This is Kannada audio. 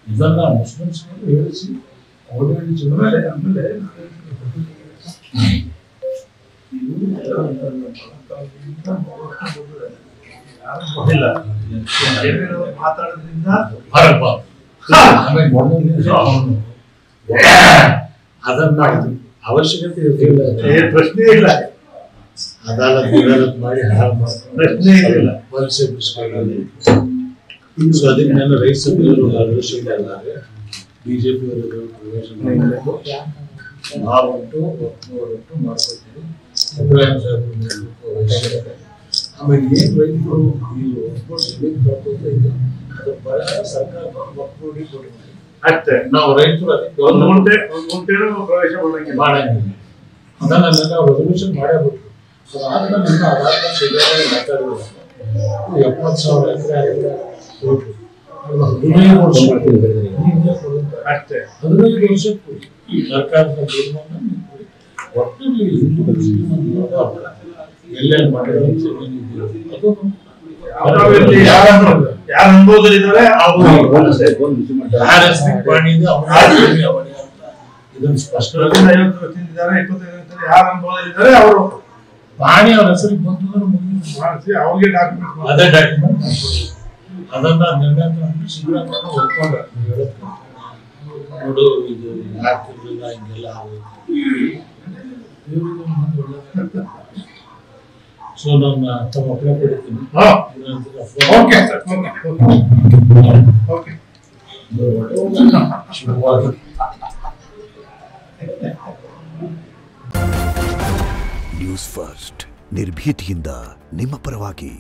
ಇದನ್ನ ಮುಸ್ಲಿಮ್ಸ್ ಹೇಳಿಸಿ ಅವರಲ್ಲಿ ಜನರೇ ಆಮೇಲೆ ಮಾತಾಡೋದ್ರಿಂದ ಅದನ್ನ ಮಾಡಿದ್ರು ಅವಶ್ಯಕತೆ ಪ್ರಶ್ನೆ ಇಲ್ಲ. ಅದಾಲತ್ ಮಾಡಿ ಪ್ರಶ್ನೆ ಇಲ್ಲ. ವಲಸೆ ಸೊ ಅದನ್ನೆಲ್ಲ ರೈತ ಸಭೆಯವರು ಅವಶ್ಯಕತೆ ಅಲ್ಲಾರೆ ಬಿಜೆಪಿ ಅವರು ಪ್ರವೇಶ ನಾವುಂಟು ಒಟ್ಟು ಮಾಡ್ಕೊತೀವಿ. ಇಬ್ರಾಹಿಂ ಸಾಹೇಬ್ ಆಮೇಲೆ ಏನು ರೈತರು ಈ ಒಪ್ಕೊಂಡು ಜಮೀನು ಕಳ್ಕೊತಾ ಇದೆ ಅದು ಬರ ಸರ್ಕಾರ ಒಪ್ಪಿಗೆ ಕೊಟ್ಟಿದ್ದೀವಿ ಅಷ್ಟೇ. ನಾವು ರೈತರು ಅದಕ್ಕೆ ಒಂದು ಗುಂಟೆನೂ ಪ್ರವೇಶ ಮಾಡಂಗಿಲ್ಲ. ಅದನ್ನೆಲ್ಲ ರೆಸಲ್ಯೂಷನ್ ಮಾಡೇಬಿಟ್ರು. ಅದಾದ್ಮೇಲೆ ಅದಾದ್ಮೇಲೆ ಸಿದ್ದರಾಮಯ್ಯ ಮಾತಾಡಿದ್ರು 70,000 ಎಕರೆ ಕೊಟ್ಟರು. 15 ವರ್ಷ ಅಷ್ಟೇ. 15 ವರ್ಷಕ್ಕೂ ಸರ್ಕಾರದ ತೀರ್ಮಾನ ಒಟ್ಟಿನಲ್ಲಿ ಹಿಂದೂ ಮುಸ್ಲಿಂ ಎಲ್ಲೆಲ್ಲಿ ಮಾಡಿರೋ ಯಾರು ಅನುಭವದಲ್ಲಿದ್ದಾರೆ ಇದನ್ನು ಸ್ಪಷ್ಟವಾಗಿ 50 ವರ್ಷದಿಂದಿದ್ದಾರೆ 25 ವರ್ಷ ಯಾರು ಅನುಭವದಲ್ಲಿದ್ದಾರೆ ಅವರು ಪಾಣಿ ಅವ್ರ ಹೆಸರಿಗೆ ಬಂತು ಅವ್ರಿಗೆ ಡಾಕ್ಯುಮೆಂಟ್ ಅದೇ ಡಾಕ್ಯುಮೆಂಟ್ ಅದನ್ನ ನಿರ್ಣಯ ಸಿದ್ದರಾಮಯ್ಯ ಒಪ್ಕೊಂಡ್ರ. ನೋಡು ಇದು ಆಗ್ತಿರ್ಲಿಲ್ಲ ಹಿಂಗೆಲ್ಲ ಸೊ ನನ್ನ ತಮ್ಮ ಮಕ್ಕಳ ಪಡಿತೀನಿ. ನ್ಯೂಸ್ ಫಸ್ಟ್ ನಿರ್ಭೀತಿಯಿಂದ ನಿಮ್ಮ ಪರವಾಗಿ.